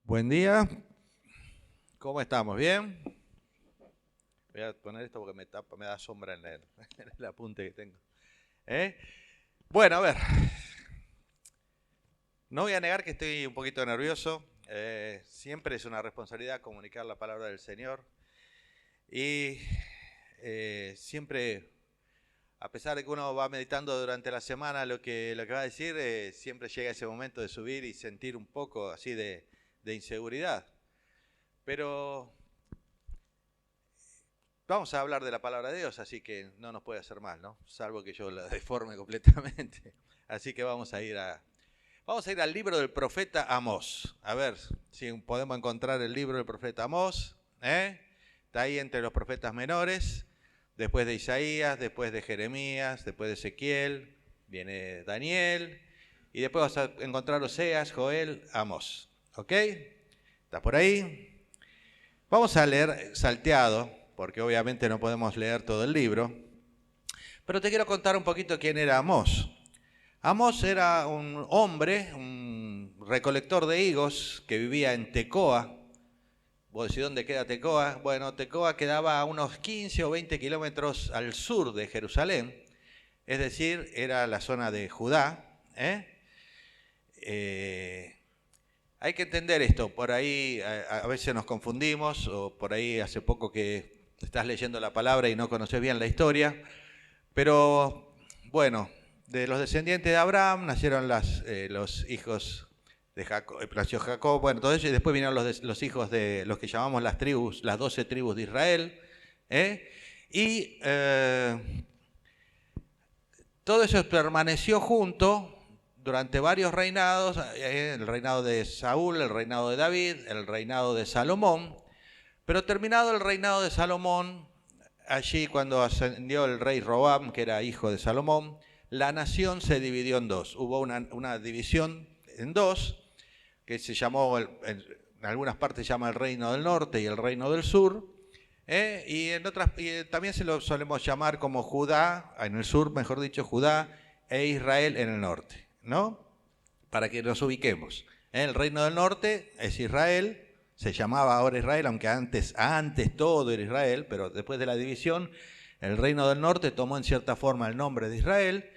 Buen día, ¿cómo estamos? ¿Bien? Voy a poner esto porque me da sombra en en el apunte que tengo. ¿Eh? Bueno, a ver, no voy a negar que estoy un poquito nervioso. Siempre es una responsabilidad comunicar la palabra del Señor. Y siempre, a pesar de que uno va meditando durante la semana lo que va a decir, siempre llega ese momento de subir y sentir un poco así de inseguridad. Pero vamos a hablar de la palabra de Dios, así que no nos puede hacer mal, ¿no? Salvo que yo la deforme completamente. Así que vamos a ir al libro del profeta Amós. A ver si podemos encontrar el libro del profeta Amós. Está ahí entre los profetas menores, después de Isaías, después de Jeremías, después de Ezequiel, viene Daniel, y después vas a encontrar Oseas, Joel, Amós. ¿Ok? ¿Está por ahí? Vamos a leer salteado, porque obviamente no podemos leer todo el libro, pero te quiero contar un poquito quién era Amós. Amós era un hombre, un recolector de higos que vivía en Tecoa. ¿Vos decís dónde queda Tecoa? Bueno, Tecoa quedaba a unos 15 o 20 kilómetros al sur de Jerusalén, es decir, era la zona de Judá. Hay que entender esto, por ahí a veces nos confundimos, o por ahí hace poco que estás leyendo la palabra y no conoces bien la historia, pero bueno, de los descendientes de Abraham nacieron los hijos de Jacob, nació Jacob, bueno, todo eso, y después vinieron los hijos de los que llamamos las tribus, las 12 tribus de Israel, y todo eso permaneció junto durante varios reinados, el reinado de Saúl, el reinado de David, el reinado de Salomón, pero terminado el reinado de Salomón, allí cuando ascendió el rey Roboam, que era hijo de Salomón, la nación se dividió en dos. Hubo una división en dos, que se llamó, en algunas partes se llama el reino del norte y el reino del sur, y en otras también se lo solemos llamar como Judá, en el sur, mejor dicho, Judá, e Israel en el norte, ¿no? Para que nos ubiquemos. El reino del norte es Israel, se llamaba ahora Israel, aunque antes todo era Israel, pero después de la división, el reino del norte tomó en cierta forma el nombre de Israel,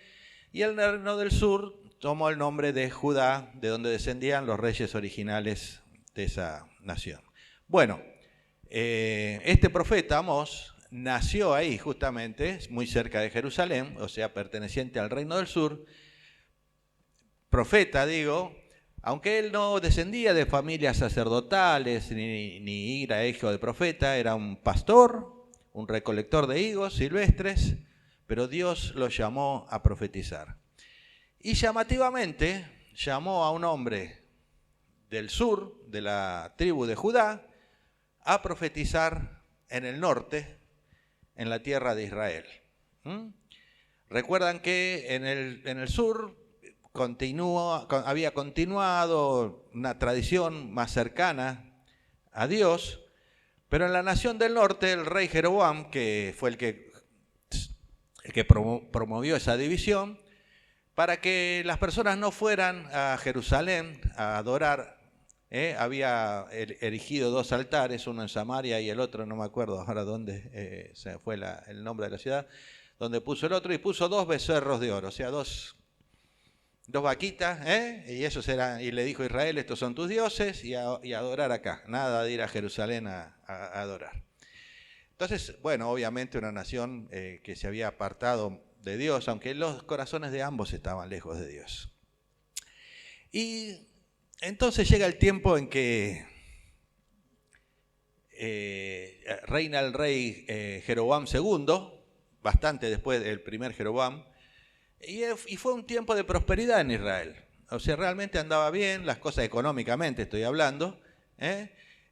y el reino del sur tomó el nombre de Judá, de donde descendían los reyes originales de esa nación. Bueno, este profeta Amós nació ahí justamente, muy cerca de Jerusalén, o sea, perteneciente al reino del sur. Profeta, digo, aunque él no descendía de familias sacerdotales ni era hijo de profeta, era un pastor, un recolector de higos silvestres, pero Dios lo llamó a profetizar. Y llamativamente llamó a un hombre del sur, de la tribu de Judá, a profetizar en el norte, en la tierra de Israel. Recuerdan que en el sur había continuado una tradición más cercana a Dios, pero en la nación del norte el rey Jeroboam, que fue el que promovió esa división, para que las personas no fueran a Jerusalén a adorar, había erigido dos altares, uno en Samaria y el otro, no me acuerdo ahora dónde se fue el nombre de la ciudad, donde puso el otro, y puso dos becerros de oro, o sea, dos vaquitas, y le dijo a Israel, estos son tus dioses, y adorar acá, nada de ir a Jerusalén a adorar. Entonces, bueno, obviamente una nación que se había apartado de Dios, aunque los corazones de ambos estaban lejos de Dios. Y entonces llega el tiempo en que reina el rey Jeroboam II, bastante después del primer Jeroboam, y fue un tiempo de prosperidad en Israel. O sea, realmente andaba bien, las cosas económicamente estoy hablando.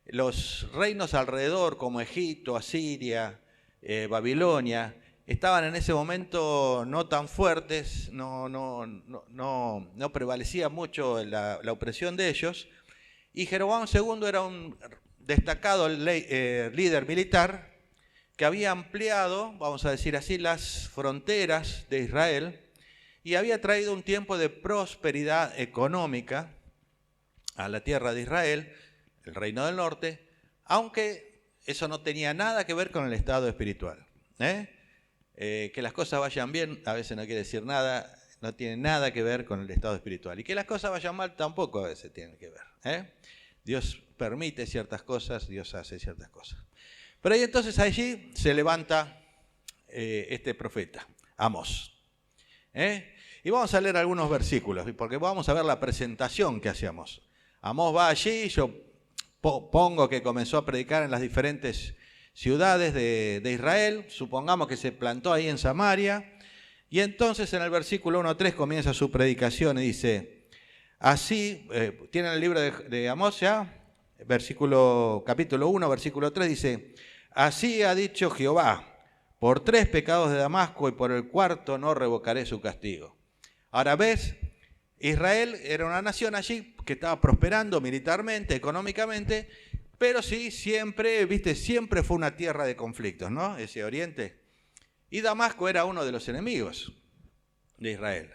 Los reinos alrededor, como Egipto, Asiria, Babilonia, estaban en ese momento no tan fuertes, no prevalecía mucho la opresión de ellos, y Jeroboam II era un destacado líder militar que había ampliado, vamos a decir así, las fronteras de Israel y había traído un tiempo de prosperidad económica a la tierra de Israel, el reino del norte, aunque eso no tenía nada que ver con el estado espiritual. Que las cosas vayan bien a veces no quiere decir nada, no tiene nada que ver con el estado espiritual. Y que las cosas vayan mal tampoco a veces tienen que ver. Dios permite ciertas cosas, Dios hace ciertas cosas. Pero ahí entonces allí se levanta este profeta, Amós. Y vamos a leer algunos versículos, porque vamos a ver la presentación que hace Amós. Amós va allí, yo pongo que comenzó a predicar en las diferentes ciudades de Israel, supongamos que se plantó ahí en Samaria, y entonces en el versículo 1-3 comienza su predicación y dice, así, ¿tienen el libro de Amós ya? Capítulo 1, versículo 3 dice, así ha dicho Jehová, por 3 pecados de Damasco y por el 4º no revocaré su castigo. Ahora ves, Israel era una nación allí que estaba prosperando militarmente, económicamente, pero sí, siempre fue una tierra de conflictos, ¿no? Ese oriente. Y Damasco era uno de los enemigos de Israel.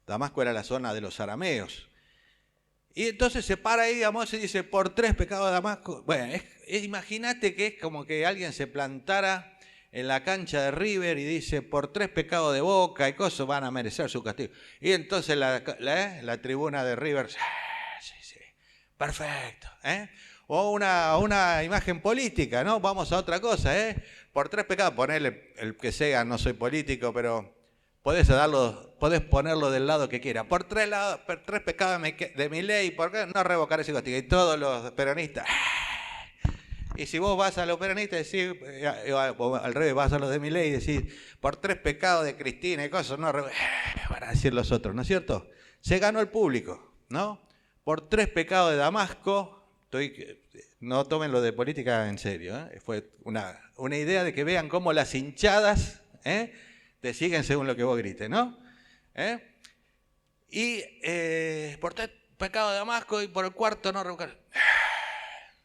Damasco era la zona de los arameos. Y entonces se para ahí Amós y dice, por 3 pecados de Damasco. Bueno, imagínate que es como que alguien se plantara en la cancha de River y dice, por 3 pecados de Boca y cosas van a merecer su castigo. Y entonces la tribuna de River, sí, perfecto. O una imagen política, ¿no? Vamos a otra cosa, por 3 pecados, ponerle el que sea, no soy político, pero podés ponerlo del lado que quiera. Por 3 pecados de mi ley, ¿por qué no revocaré ese castigo? Y todos los peronistas. Y si vos vas a los peronistas y decís, al revés, vas a los de mi ley y decís, por 3 pecados de Cristina y cosas, no van a decir los otros, ¿no es cierto? Se ganó el público, ¿no? Por 3 pecados de Damasco, no tomen lo de política en serio, fue una idea de que vean cómo las hinchadas te siguen según lo que vos grites, ¿no? Y por 3 pecados de Damasco y por el 4º no revocar.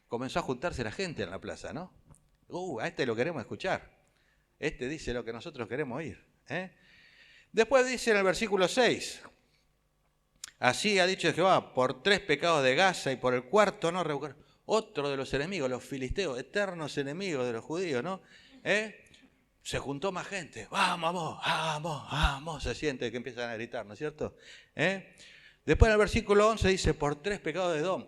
Comenzó a juntarse la gente en la plaza, ¿no? A este lo queremos escuchar. Este dice lo que nosotros queremos oír. Después dice en el versículo 6, así ha dicho Jehová, por 3 pecados de Gaza y por el 4º no revocar. Otro de los enemigos, los filisteos, eternos enemigos de los judíos, ¿no? Se juntó más gente. Vamos. Se siente que empiezan a gritar, ¿no es cierto? Después en el versículo 11 dice, por 3 pecados de Edom.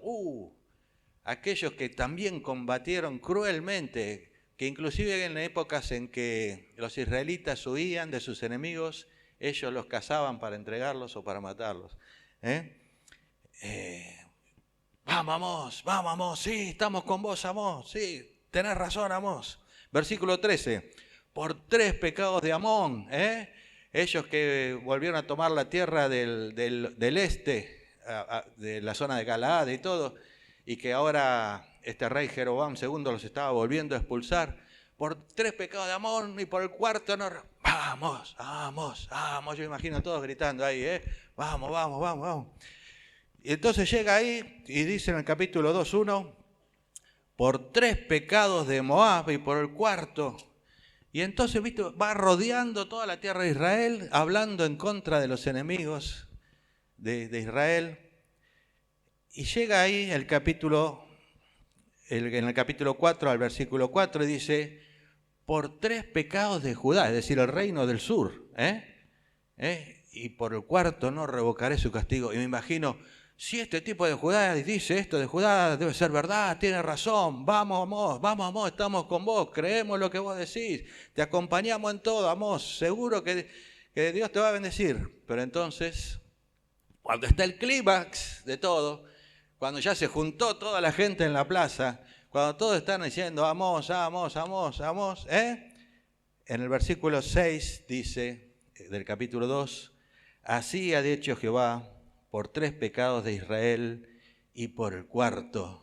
Aquellos que también combatieron cruelmente, que inclusive en épocas en que los israelitas huían de sus enemigos, ellos los cazaban para entregarlos o para matarlos. Vamos, Amós, sí, estamos con vos, Amós, sí, tenés razón, Amós. Versículo 13, por 3 pecados de Amón, ellos que volvieron a tomar la tierra del este, de la zona de Galaad y todo, y que ahora este rey Jeroboam II los estaba volviendo a expulsar, por 3 pecados de Amón y por el 4º no. Vamos, yo imagino a todos gritando ahí, vamos. Y entonces llega ahí y dice en el capítulo 2:1, por 3 pecados de Moab y por el 4º. Y entonces, va rodeando toda la tierra de Israel, hablando en contra de los enemigos de Israel. Y llega ahí en el capítulo 4 al versículo 4 y dice, por 3 pecados de Judá, es decir, el reino del sur, y por el 4º no revocaré su castigo. Y me imagino, si este tipo de Judá dice esto de Judá, debe ser verdad, tiene razón, vamos Amós, estamos con vos, creemos lo que vos decís, te acompañamos en todo, Amós, seguro que Dios te va a bendecir. Pero entonces, cuando está el clímax de todo, cuando ya se juntó toda la gente en la plaza, cuando todos están diciendo Amós, en el versículo 6 dice, del capítulo 2, así ha dicho Jehová, por 3 pecados de Israel y por el 4º.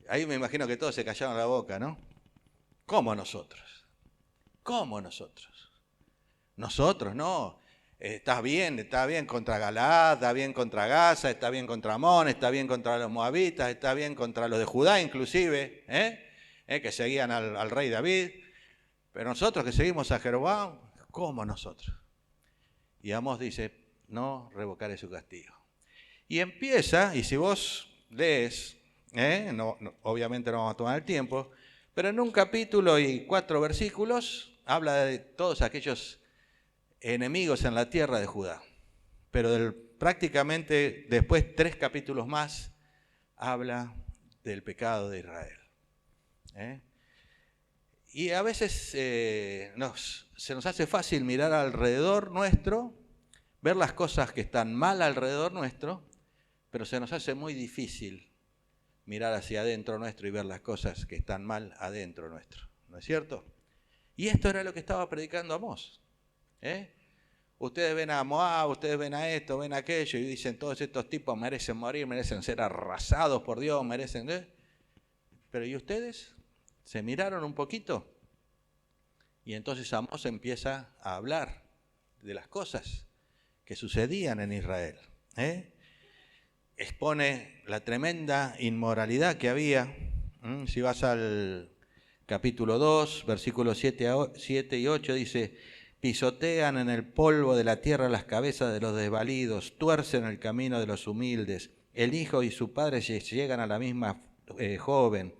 Ahí me imagino que todos se callaron la boca, ¿no? ¿Cómo nosotros? Nosotros no. Está bien contra Galaad, está bien contra Gaza, está bien contra Amón, está bien contra los moabitas, está bien contra los de Judá inclusive, que seguían al rey David. Pero nosotros que seguimos a Jeroboam, ¿cómo nosotros? Y Amós dice, no revocaré su castigo. Y empieza, y si vos lees, obviamente no vamos a tomar el tiempo, pero en un capítulo y 4 versículos habla de todos aquellos enemigos en la tierra de Judá. Pero prácticamente después 3 capítulos más habla del pecado de Israel. Y a veces se nos hace fácil mirar alrededor nuestro, ver las cosas que están mal alrededor nuestro, pero se nos hace muy difícil mirar hacia adentro nuestro y ver las cosas que están mal adentro nuestro, ¿no es cierto? Y esto era lo que estaba predicando Amós. Ustedes ven a Moab, ustedes ven a esto, ven a aquello, y dicen todos estos tipos merecen morir, merecen ser arrasados por Dios, merecen... Pero ¿y ustedes? ¿Se miraron un poquito? Y entonces Amós empieza a hablar de las cosas que sucedían en Israel. Expone la tremenda inmoralidad que había. Si vas al capítulo 2, versículos 7 y 8, dice: pisotean en el polvo de la tierra las cabezas de los desvalidos, tuercen el camino de los humildes, el hijo y su padre llegan a la misma joven,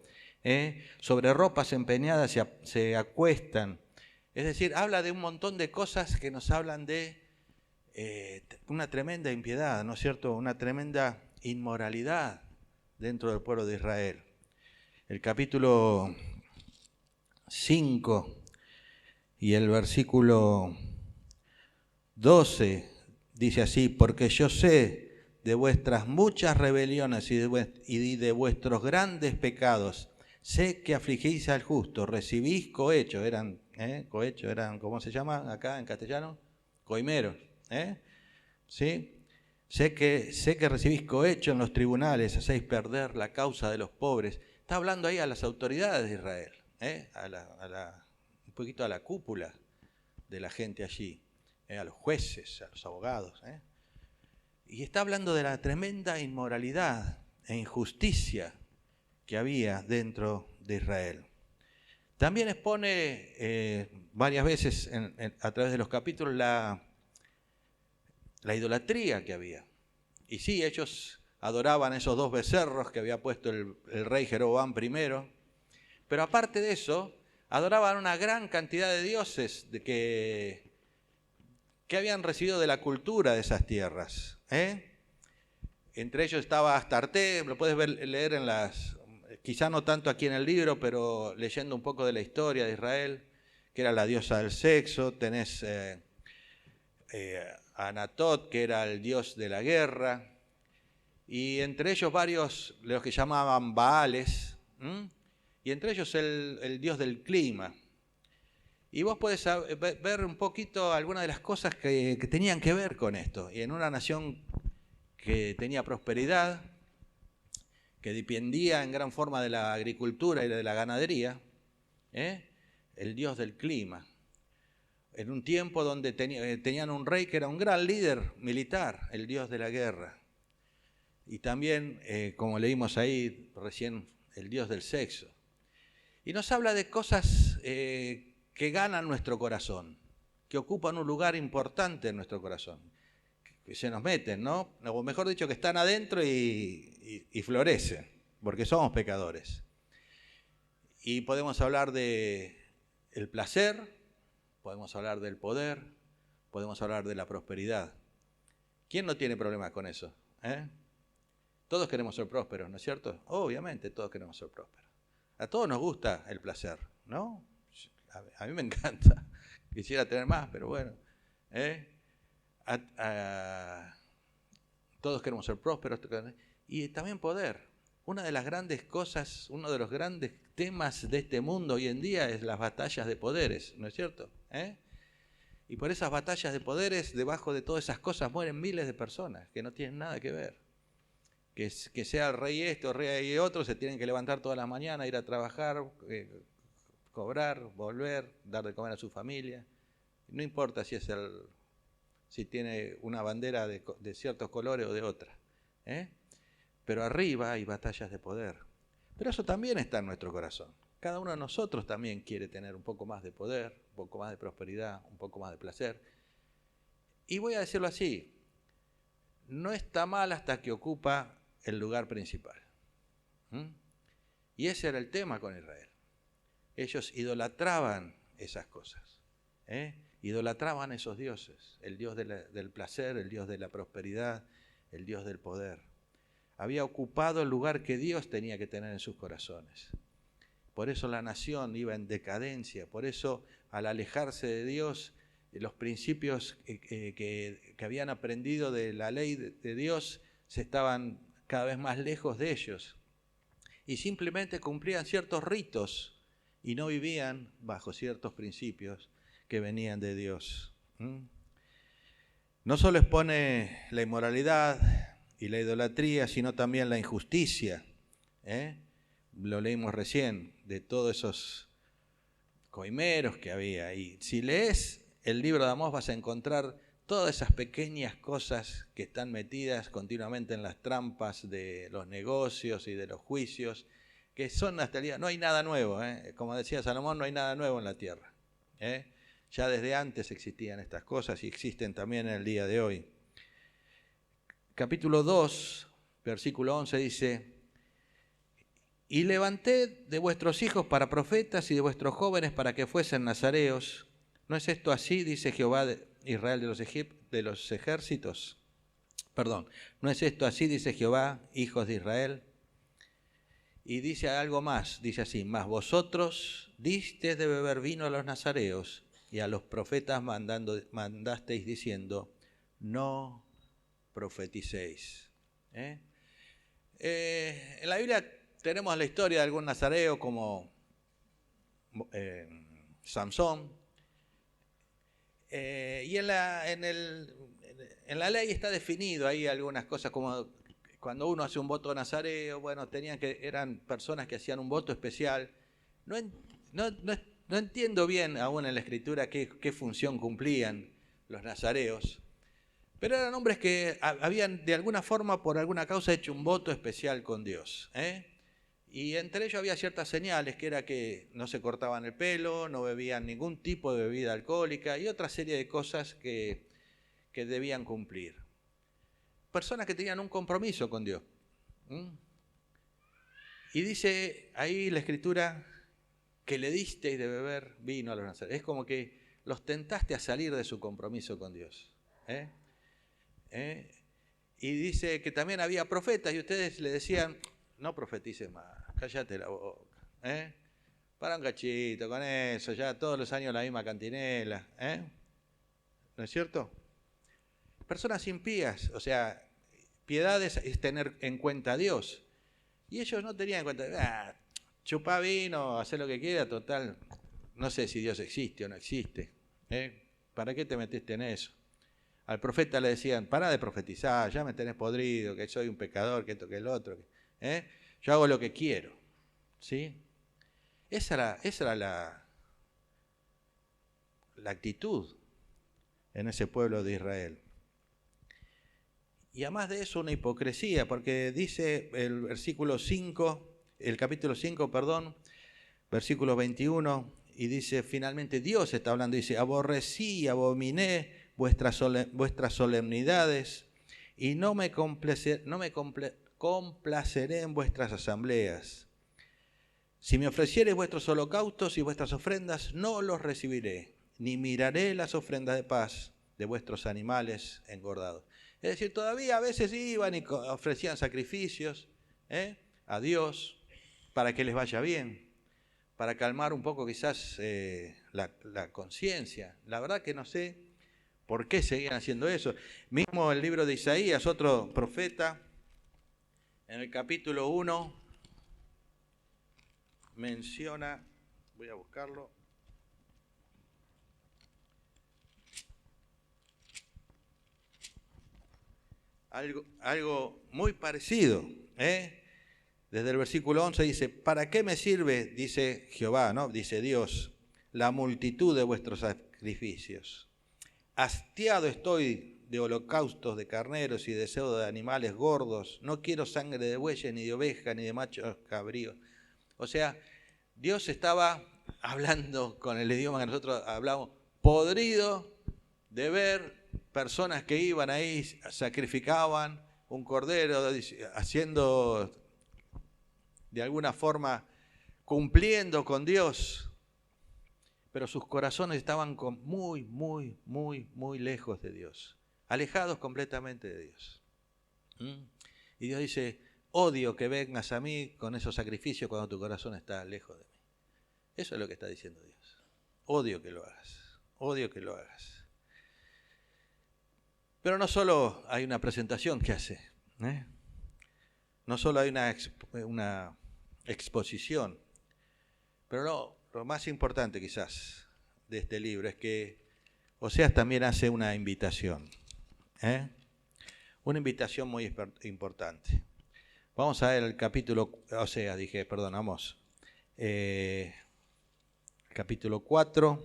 sobre ropas empeñadas se acuestan. Es decir, habla de un montón de cosas que nos hablan de una tremenda impiedad, ¿no es cierto? Una tremenda inmoralidad dentro del pueblo de Israel. El capítulo 5 y el versículo 12 dice así: porque yo sé de vuestras muchas rebeliones y de vuestros grandes pecados, sé que afligís al justo, recibís cohecho, eran, ¿cómo se llama acá en castellano? Coimeros, ¿sí? Sé que recibís cohecho en los tribunales, hacéis perder la causa de los pobres. Está hablando ahí a las autoridades de Israel, un poquito a la cúpula de la gente allí, a los jueces, a los abogados. Y está hablando de la tremenda inmoralidad e injusticia que había dentro de Israel. También expone varias veces a través de los capítulos la idolatría que había. Y sí, ellos adoraban esos 2 becerros que había puesto el rey Jeroboam I, pero aparte de eso, adoraban una gran cantidad de dioses que habían recibido de la cultura de esas tierras. Entre ellos estaba Astarte, lo puedes leer en quizá no tanto aquí en el libro, pero leyendo un poco de la historia de Israel, que era la diosa del sexo. Tenés Anatot, que era el dios de la guerra, y entre ellos varios, los que llamaban Baales, y entre ellos el dios del clima. Y vos podés ver un poquito algunas de las cosas que tenían que ver con esto. Y en una nación que tenía prosperidad, que dependía en gran forma de la agricultura y de la ganadería, el dios del clima. En un tiempo donde tenían un rey que era un gran líder militar, el dios de la guerra. Y también, como leímos ahí recién, el dios del sexo. Y nos habla de cosas que ganan nuestro corazón, que ocupan un lugar importante en nuestro corazón, que se nos meten, ¿no? O mejor dicho, que están adentro y florecen, porque somos pecadores. Y podemos hablar del placer, podemos hablar del poder, podemos hablar de la prosperidad. ¿Quién no tiene problemas con eso? Todos queremos ser prósperos, ¿no es cierto? Obviamente todos queremos ser prósperos. A todos nos gusta el placer, ¿no? A mí me encanta. Quisiera tener más, pero bueno. Todos queremos ser prósperos. Y también poder. Una de las grandes cosas, uno de los grandes temas de este mundo hoy en día es las batallas de poderes, ¿no es cierto? Y por esas batallas de poderes, debajo de todas esas cosas mueren miles de personas que no tienen nada que ver. Que sea el rey este o rey otro, se tienen que levantar toda la mañana, ir a trabajar, cobrar, volver, dar de comer a su familia. No importa si tiene una bandera de ciertos colores o de otra. Pero arriba hay batallas de poder. Pero eso también está en nuestro corazón. Cada uno de nosotros también quiere tener un poco más de poder, un poco más de prosperidad, un poco más de placer. Y voy a decirlo así, no está mal hasta que ocupa el lugar principal. Y ese era el tema con Israel. Ellos idolatraban esas cosas, idolatraban esos dioses, el Dios del placer, el Dios de la prosperidad, el Dios del poder. Había ocupado el lugar que Dios tenía que tener en sus corazones. Por eso la nación iba en decadencia, por eso al alejarse de Dios, los principios que habían aprendido de la ley de Dios se estaban cada vez más lejos de ellos. Y simplemente cumplían ciertos ritos y no vivían bajo ciertos principios que venían de Dios. No solo expone la inmoralidad y la idolatría, sino también la injusticia. Lo leímos recién, de todos esos coimeros que había. Y si lees el libro de Amós vas a encontrar todas esas pequeñas cosas que están metidas continuamente en las trampas de los negocios y de los juicios, que son hasta el día. No hay nada nuevo, como decía Salomón, no hay nada nuevo en la tierra. Ya desde antes existían estas cosas y existen también en el día de hoy. Capítulo 2, versículo 11 dice: y levanté de vuestros hijos para profetas y de vuestros jóvenes para que fuesen nazareos. ¿No es esto así? Dice Jehová de Israel de los ejércitos. Perdón, ¿no es esto así? Dice Jehová, hijos de Israel. Y dice algo más, dice así: mas vosotros disteis de beber vino a los nazareos y a los profetas mandasteis diciendo, no profeticéis. En la Biblia tenemos la historia de algún nazareo como Samson. Y en la ley está definido ahí algunas cosas, como cuando uno hace un voto nazareo, bueno, eran personas que hacían un voto especial. No entiendo bien aún en la Escritura qué función cumplían los nazareos, pero eran hombres que habían de alguna forma, por alguna causa, hecho un voto especial con Dios. Y entre ellos había ciertas señales, que era que no se cortaban el pelo, no bebían ningún tipo de bebida alcohólica y otra serie de cosas que debían cumplir. Personas que tenían un compromiso con Dios. Y dice ahí la Escritura que le disteis de beber vino a los nazareos. Es como que los tentaste a salir de su compromiso con Dios. Y dice que también había profetas y ustedes le decían, no profetices más, cállate la boca. Para un cachito con eso, ya todos los años la misma cantinela. ¿No es cierto? Personas impías, o sea, piedad es tener en cuenta a Dios. Y ellos no tenían en cuenta, chupá vino, hacé lo que quiera, total, no sé si Dios existe o no existe. ¿Para qué te metiste en eso? Al profeta le decían, pará de profetizar, ya me tenés podrido, que soy un pecador, que esto, que el otro. Yo hago lo que quiero. ¿Sí? Esa era la actitud en ese pueblo de Israel. Y además de eso, una hipocresía, porque dice el capítulo 5, versículo 21, y dice, finalmente Dios está hablando, dice, aborrecí y abominé vuestras solemnidades, y no me complaceré en vuestras asambleas. Si me ofreciereis vuestros holocaustos y vuestras ofrendas, no los recibiré, ni miraré las ofrendas de paz de vuestros animales engordados. Es decir, todavía a veces iban y ofrecían sacrificios a Dios para que les vaya bien, para calmar un poco quizás la conciencia. La verdad que no sé por qué seguían haciendo eso. Mismo el libro de Isaías, otro profeta, en el capítulo 1, menciona, voy a buscarlo, algo muy parecido. Desde el versículo 11 dice, ¿para qué me sirve, dice Jehová, ¿no? Dice Dios, la multitud de vuestros sacrificios? Hastiado estoy de holocaustos de carneros y deseo de animales gordos. No quiero sangre de bueyes, ni de ovejas, ni de machos cabríos. O sea, Dios estaba hablando con el idioma que nosotros hablamos, podrido de ver personas que iban ahí, sacrificaban un cordero, haciendo de alguna forma, cumpliendo con Dios, pero sus corazones estaban muy, muy, muy, muy lejos de Dios, alejados completamente de Dios. Y Dios dice, odio que vengas a mí con esos sacrificios cuando tu corazón está lejos de mí. Eso es lo que está diciendo Dios. Odio que lo hagas, odio que lo hagas. Pero no solo hay una presentación que hace, no solo hay una exposición, pero lo más importante quizás de este libro es que Oseas también hace una invitación, una invitación muy importante. Vamos a ver el capítulo, Amós, capítulo 4,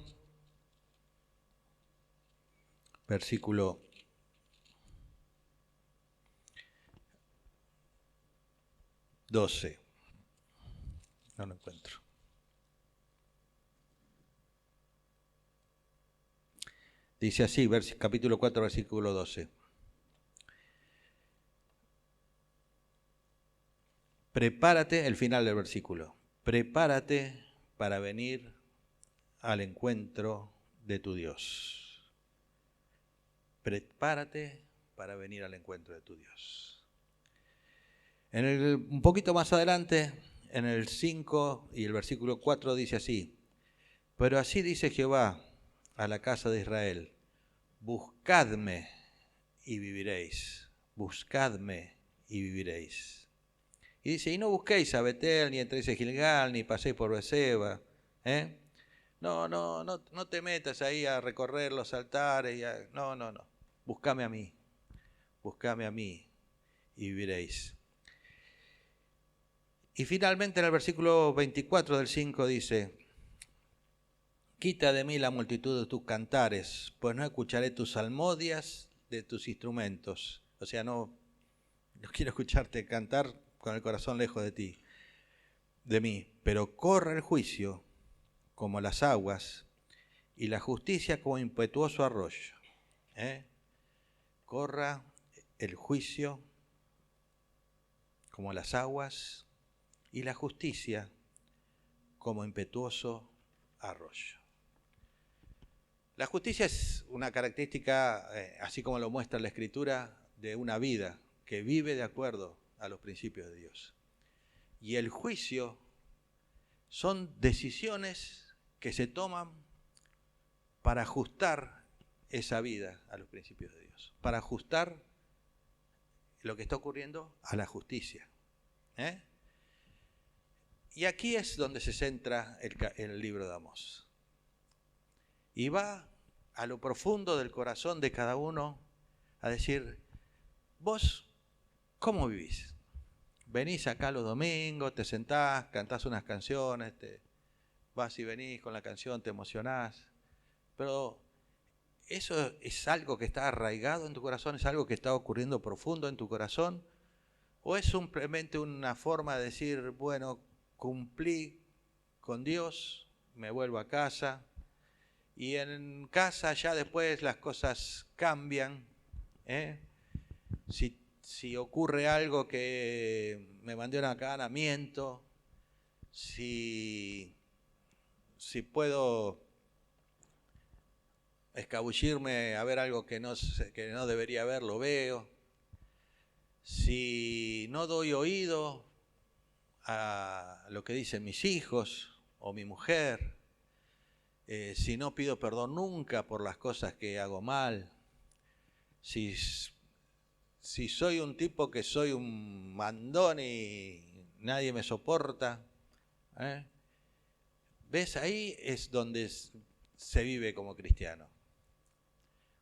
versículo 12. No lo encuentro. Dice así, capítulo 4, versículo 12. Prepárate, el final del versículo. Prepárate para venir al encuentro de tu Dios. Prepárate para venir al encuentro de tu Dios. Un poquito más adelante, en el 5 y el versículo 4 dice así: pero así dice Jehová a la casa de Israel, buscadme y viviréis, buscadme y viviréis. Y dice, y no busquéis a Betel, ni entréis a Gilgal, ni paséis por Berseba, No te metas ahí a recorrer los altares, no, buscame a mí y viviréis. Y finalmente en el versículo 24 del 5 dice, quita de mí la multitud de tus cantares, pues no escucharé tus salmodias de tus instrumentos. O sea, no quiero escucharte cantar con el corazón lejos de mí, pero corra el juicio como las aguas y la justicia como impetuoso arroyo. Corra el juicio como las aguas y la justicia como impetuoso arroyo. La justicia es una característica, así como lo muestra la Escritura, de una vida que vive de acuerdo a los principios de Dios. Y el juicio son decisiones que se toman para ajustar esa vida a los principios de Dios, para ajustar lo que está ocurriendo a la justicia. Y aquí es donde se centra el libro de Amós. Y va a lo profundo del corazón de cada uno a decir, vos, ¿cómo vivís? Venís acá los domingos, te sentás, cantás unas canciones, vas y venís con la canción, te emocionás, pero ¿eso es algo que está arraigado en tu corazón? ¿Es algo que está ocurriendo profundo en tu corazón? ¿O es simplemente una forma de decir, bueno, cumplí con Dios, me vuelvo a casa, y en casa ya después las cosas cambian? Si ocurre algo que me mandé un acanamiento, si puedo escabullirme a ver algo que no debería ver, lo veo. Si no doy oído a lo que dicen mis hijos o mi mujer, si no pido perdón nunca por las cosas que hago mal, si soy un tipo que soy un mandón y nadie me soporta, ¿ves? Ahí es donde se vive como cristiano.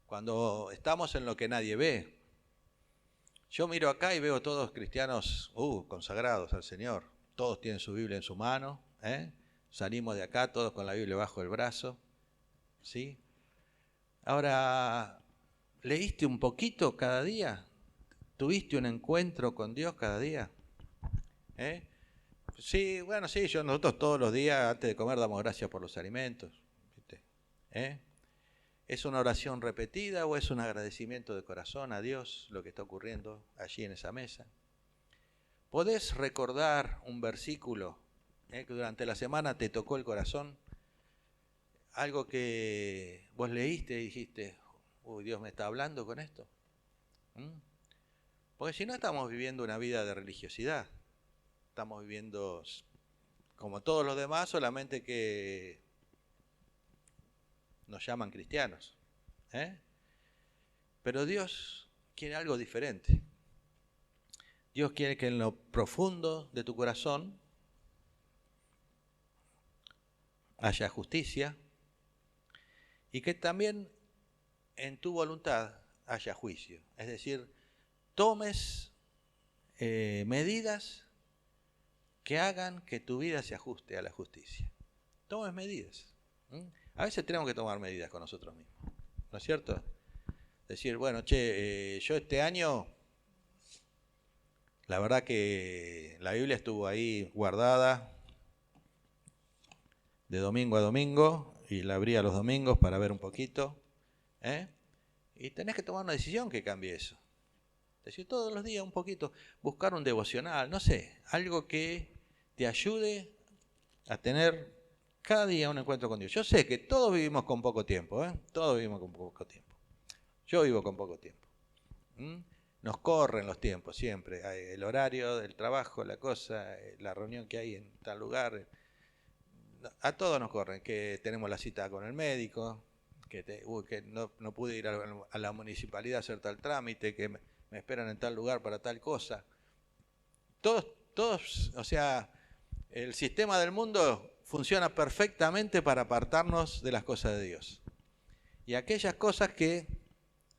Cuando estamos en lo que nadie ve. Yo miro acá y veo todos cristianos consagrados al Señor. Todos tienen su Biblia en su mano. Salimos de acá todos con la Biblia bajo el brazo. ¿Sí? Ahora, ¿leíste un poquito cada día? ¿Tuviste un encuentro con Dios cada día? Sí, bueno, sí, nosotros todos los días antes de comer damos gracias por los alimentos. ¿Viste? ¿Es una oración repetida o es un agradecimiento de corazón a Dios lo que está ocurriendo allí en esa mesa? ¿Podés recordar un versículo que durante la semana te tocó el corazón? Algo que vos leíste y dijiste, uy, Dios me está hablando con esto. Porque si no, estamos viviendo una vida de religiosidad. Estamos viviendo como todos los demás, solamente que nos llaman cristianos. Pero Dios quiere algo diferente. Dios quiere que en lo profundo de tu corazón haya justicia y que también en tu voluntad haya juicio. Es decir, tomes medidas que hagan que tu vida se ajuste a la justicia. Tomes medidas. A veces tenemos que tomar medidas con nosotros mismos, ¿no es cierto? Decir, bueno, yo este año, la verdad que la Biblia estuvo ahí guardada de domingo a domingo y la abría los domingos para ver un poquito, y tenés que tomar una decisión que cambie eso. Es decir, todos los días un poquito, buscar un devocional, no sé, algo que te ayude a tener cada día un encuentro con Dios. Yo sé que todos vivimos con poco tiempo, todos vivimos con poco tiempo. Yo vivo con poco tiempo. Nos corren los tiempos siempre, el horario del trabajo, la cosa, la reunión que hay en tal lugar. A todos nos corren, que tenemos la cita con el médico, que no pude ir a la municipalidad a hacer tal trámite, que me esperan en tal lugar para tal cosa. Todos, o sea, el sistema del mundo funciona perfectamente para apartarnos de las cosas de Dios. Y aquellas cosas que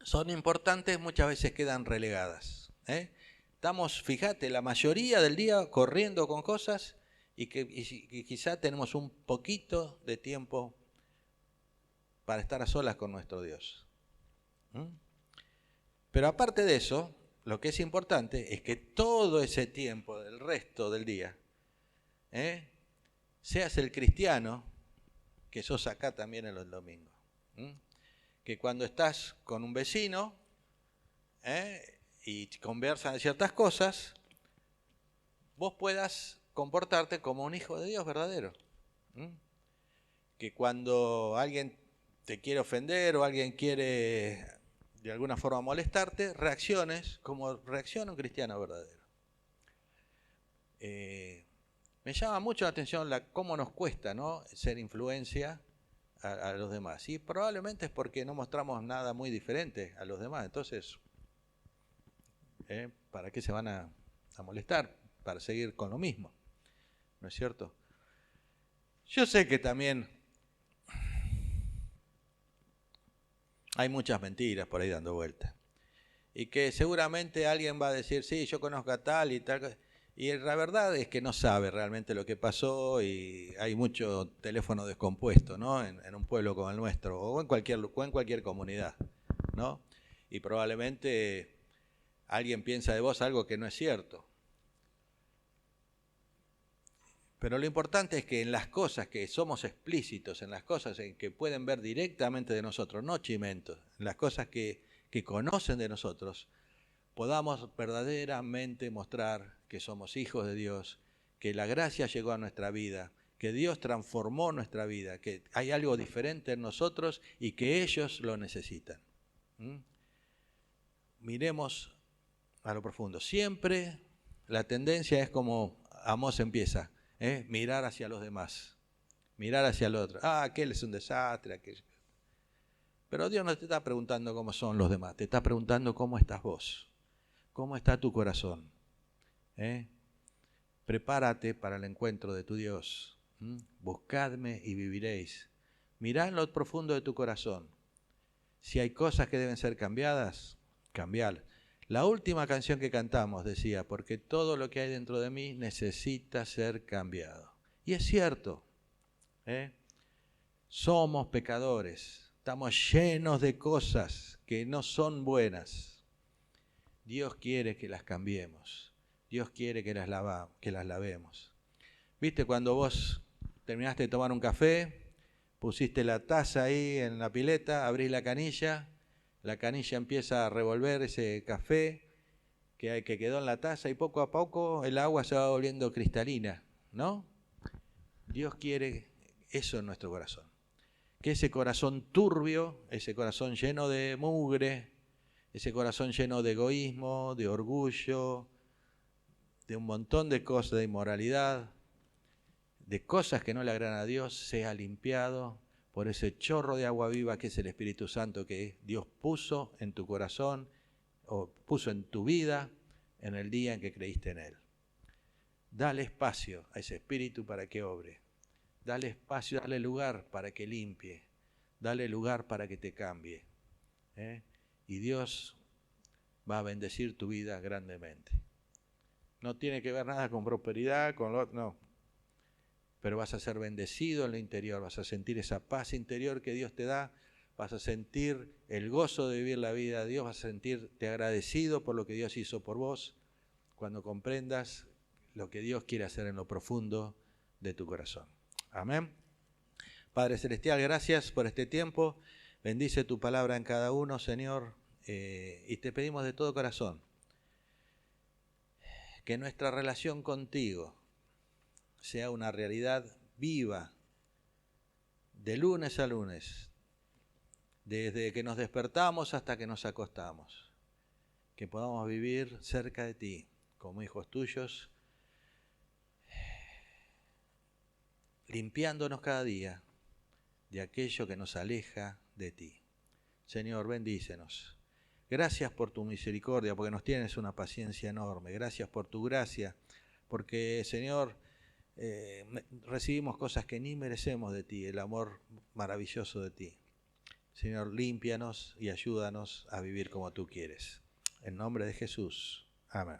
son importantes muchas veces quedan relegadas. Estamos, fíjate, la mayoría del día corriendo con cosas y quizá tenemos un poquito de tiempo para estar a solas con nuestro Dios. Pero aparte de eso, lo que es importante es que todo ese tiempo del resto del día, seas el cristiano que sos acá también en los domingos. Que cuando estás con un vecino y conversan de ciertas cosas, vos puedas comportarte como un hijo de Dios verdadero. Que cuando alguien te quiere ofender o alguien quiere de alguna forma molestarte, reacciones como reacciona un cristiano verdadero. Me llama mucho la atención cómo nos cuesta, ¿no?, ser influencia a los demás. Y probablemente es porque no mostramos nada muy diferente a los demás. Entonces, ¿para qué se van a molestar? Para seguir con lo mismo, ¿no es cierto? Yo sé que también hay muchas mentiras por ahí dando vueltas. Y que seguramente alguien va a decir, sí, yo conozco a tal y tal. Y la verdad es que no sabe realmente lo que pasó y hay mucho teléfono descompuesto, ¿no?, en un pueblo como el nuestro o en cualquier comunidad, ¿no? Y probablemente alguien piensa de vos algo que no es cierto. Pero lo importante es que en las cosas que somos explícitos, en las cosas en que pueden ver directamente de nosotros, no chimentos, en las cosas que conocen de nosotros, podamos verdaderamente mostrar que somos hijos de Dios, que la gracia llegó a nuestra vida, que Dios transformó nuestra vida, que hay algo diferente en nosotros y que ellos lo necesitan. Miremos a lo profundo. Siempre la tendencia es como Amós empieza, mirar hacia los demás, mirar hacia el otro. Aquel es un desastre, aquel. Pero Dios no te está preguntando cómo son los demás, te está preguntando cómo estás vos. ¿Cómo está tu corazón? Prepárate para el encuentro de tu Dios. Buscadme y viviréis. Mirá en lo profundo de tu corazón. Si hay cosas que deben ser cambiadas, cambialas. La última canción que cantamos decía, porque todo lo que hay dentro de mí necesita ser cambiado. Y es cierto. Somos pecadores. Estamos llenos de cosas que no son buenas. Dios quiere que las cambiemos. Dios quiere que las lavemos. ¿Viste cuando vos terminaste de tomar un café? pusiste la taza ahí en la pileta, abrís la canilla empieza a revolver ese café que quedó en la taza y poco a poco el agua se va volviendo cristalina, ¿no? Dios quiere eso en nuestro corazón. Que ese corazón turbio, ese corazón lleno de mugre, ese corazón lleno de egoísmo, de orgullo, de un montón de cosas, de inmoralidad, de cosas que no le agradan a Dios, sea limpiado por ese chorro de agua viva que es el Espíritu Santo que Dios puso en tu corazón o puso en tu vida en el día en que creíste en Él. Dale espacio a ese Espíritu para que obre. Dale espacio, dale lugar para que limpie. Dale lugar para que te cambie. Y Dios va a bendecir tu vida grandemente. No tiene que ver nada con prosperidad, con lo otro, no. Pero vas a ser bendecido en lo interior, vas a sentir esa paz interior que Dios te da, vas a sentir el gozo de vivir la vida de Dios, vas a sentirte agradecido por lo que Dios hizo por vos, cuando comprendas lo que Dios quiere hacer en lo profundo de tu corazón. Amén. Padre Celestial, gracias por este tiempo, bendice tu palabra en cada uno, Señor, y te pedimos de todo corazón que nuestra relación contigo sea una realidad viva, de lunes a lunes, desde que nos despertamos hasta que nos acostamos, que podamos vivir cerca de ti, como hijos tuyos, limpiándonos cada día de aquello que nos aleja de ti. Señor, bendícenos. Gracias por tu misericordia, porque nos tienes una paciencia enorme. Gracias por tu gracia, porque, Señor, recibimos cosas que ni merecemos de ti, el amor maravilloso de ti. Señor, límpianos y ayúdanos a vivir como tú quieres. En nombre de Jesús. Amén.